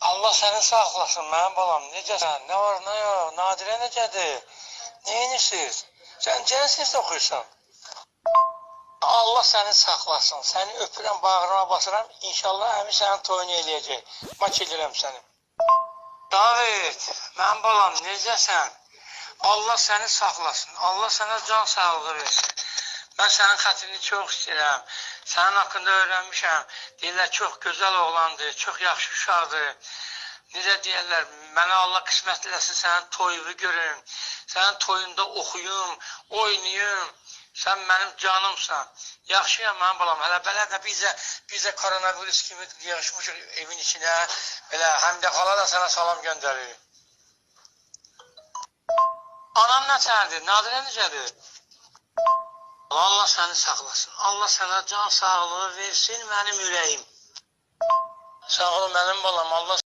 Allah səni saxlasın mənim balam. Necəsən? Nə var, nə yox? Nadirə necədir? Neyinirsiniz? Sən cənsiz oxuyursan. Allah səni saxlasın. Səni öpürəm, bağrıma basıram. İnşallah həmin sənin toyunu eləyəcək. Maç edirəm səni. David, mənim balam, necəsən? Allah səni saxlasın. Allah sənə can sağlığı versin. Mən sənin xətrini çox istəyirəm. Sənin haqqında öyrənmişəm. Deyirlər, çox gözəl oğlandır, çox yaxşı uşaqdır. Necə deyirlər, mənə Allah qismət eləsin, sənin toyunu görüm. Sənin toyunda oxuyum, oynayım. Sən mənim canımsan. Yaxşıyam mənim balam. Hələ belə də bizə koronavirus kimi yığışmışıq evin içinə. Belə, həm də xala da sənə salam göndərir. Anam nəçərdir? Nadirə necədir? Allah səni saxlasın. Allah sənə can sağlığı versin mənim ürəyim. Sağ ol mənim balam. Allah